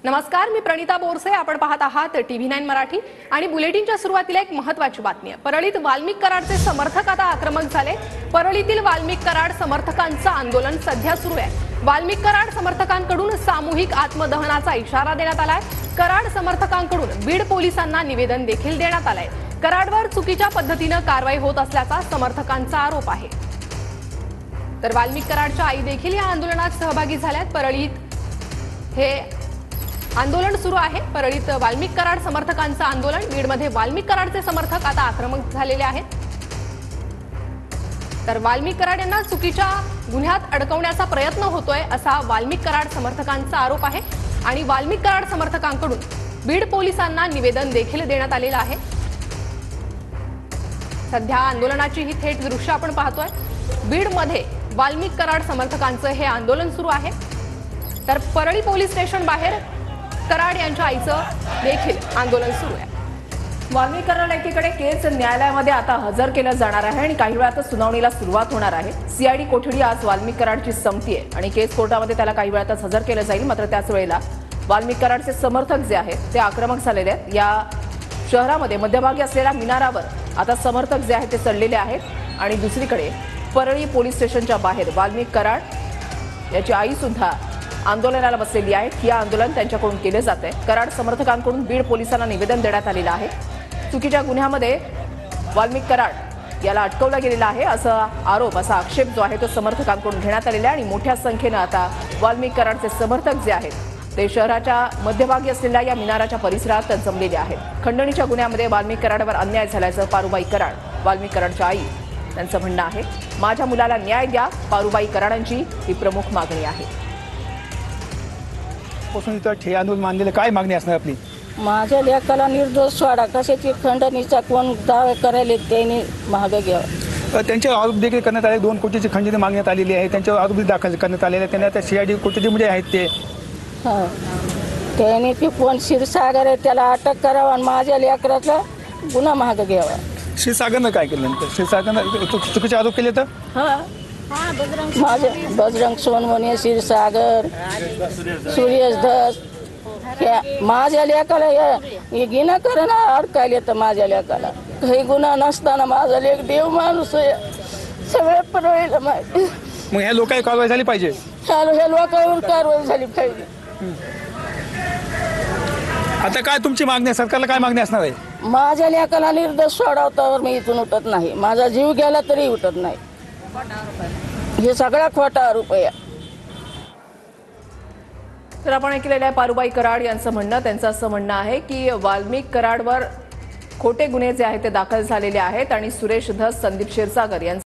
नमस्कार, मी प्रणिता बोरसे. आपण पाहत आहात TV9 मराठी आणि बुलेटिनच्या सुरुवातीला एक महत्त्वाची बातमी आहे. परळीत वाल्मिक कराडचे समर्थक आता आक्रमक झाले. परळीतील वाल्मिक कराड समर्थकांचं आंदोलन सध्या सुरू आहे. वाल्मिक कराड समर्थकांकडून सामूहिक आत्मदहनाचा इशारा देण्यात आलाय. कराड समर्थकांकडून बीड पोलिसांना निवेदन देखील देण्यात आलंय. कराडवर चुकीच्या पद्धतीने कारवाई होत असल्याचा समर्थकांचा आरोप आहे. तर वाल्मिक कराडच्या आई देखील या आंदोलनात सहभागी झाल्यात. परळीत हे आंदोलन सुरू आहे. परळीत वाल्मिक कराड समर्थकांचं आंदोलन. बीडमध्ये वाल्मिक कराडचे समर्थक आता आक्रमक झालेले आहेत. तर वाल्मिक कराड यांना चुकीच्या गुन्ह्यात अडकवण्याचा प्रयत्न होतोय असा वाल्मिक कराड समर्थकांचा आरोप आहे आणि वाल्मिक कराड समर्थकांकडून बीड पोलिसांना निवेदन देखील देण्यात आलेलं आहे. सध्या आंदोलनाची ही थेट दृश्य आपण पाहतोय. बीडमध्ये वाल्मिक कराड समर्थकांचं हे आंदोलन सुरू आहे. तर परळी पोलीस स्टेशन बाहेर कराड यांच्या आईचं देखील आंदोलन सुरू आहे. वाल्मिक कराड एकीकडे केस न्यायालयामध्ये आता हजर केलं जाणार आहे आणि काही वेळातच सुनावणीला सुरुवात होणार आहे. सीआयडी कोठडी आज वाल्मिक कराडची संपती आहे आणि केस कोर्टामध्ये त्याला काही वेळातच हजर केलं जाईल. मात्र त्याच वेळेला वाल्मिक कराडचे समर्थक जे आहेत ते आक्रमक झालेले आहेत. या शहरामध्ये मध्यभागी असलेल्या मिनारावर आता समर्थक जे आहेत ते चढलेले आहेत आणि दुसरीकडे परळी पोलीस स्टेशनच्या बाहेर वाल्मिक कराड याची आई सुद्धा आंदोलनाला बसलेली आहे. हे आंदोलन त्यांच्याकडून केले जाते. कराड समर्थकांकडून बीड पोलिसांना निवेदन देण्यात आलेलं आहे. चुकीच्या गुन्ह्यामध्ये वाल्मिक कराड याला अटकवलं गेलेलं आहे असा आरोप, असा आक्षेप जो आहे तो समर्थकांकडून घेण्यात आलेला आहे आणि मोठ्या संख्येनं आता वाल्मिक कराडचे समर्थक जे आहेत ते शहराच्या मध्यभागी असलेल्या या मिनाराच्या परिसरात जमलेले आहेत. खंडणीच्या गुन्ह्यामध्ये वाल्मिक कराडवर अन्याय झाल्याचं पारुबाई कराड, वाल्मिक कराडच्या आई त्यांचं म्हणणं आहे. माझ्या मुलाला न्याय द्या, पारुबाई कराडांची ही प्रमुख मागणी आहे. हे आंदोलन मानलेलं काय मागणी असणार आपली? माझ्या लेकाला निर्दोष सोडा. कशाची खंडणीचा कोण दावे करायले त्यांनी मागे घ्यावा. त्यांचे आरोप देखील करण्यात आले. 2 कोटीची खंडणी मागण्यात आलेली आहे. त्यांच्यावर आरोप दाखल करण्यात आलेले आहेत. त्यांनी आता सीआयडी कोठडीमध्ये आहेत ते. हां, त्यांनी ती कोण क्षीरसागर आहे त्याला अटक करावं आणि माझ्या लेकराचा गुन्हा मागे घ्यावा. क्षीरसागरनं काय केलं नंतर? क्षीरसागरनं चुकीचे आरोप केले तर माझे बजरंग सोनवणे, क्षीरसागर, सुरेश धस माझ्या लेकाला हे गुन्हा करणं अडकायले. तर माझ्या लेकाला काही गुन्हा नसताना माझा लेक देव माणूस आहे. सगळ्या परळीला माहिती. मग ह्या लोकांची कारवाई झाली पाहिजे. ह्या लोकांवर कारवाई झाली पाहिजे. आता काय तुमची मागणी आहे? सरकारला काय मागणी असणार आहे? माझ्या लेकाला निर्दोष सोडवतावर मी इथून उठत नाही. माझा जीव गेला तरी उठत नाही. हे सगळा खोटा आरोप आहे. तर आपण ऐकलेलं आहे पारुबाई कराड यांचं म्हणणं. त्यांचं असं म्हणणं आहे की वाल्मिक कराडवर खोटे गुन्हे जे आहेत ते दाखल झालेले आहेत आणि सुरेश धस, संदीप क्षीरसागर यांचं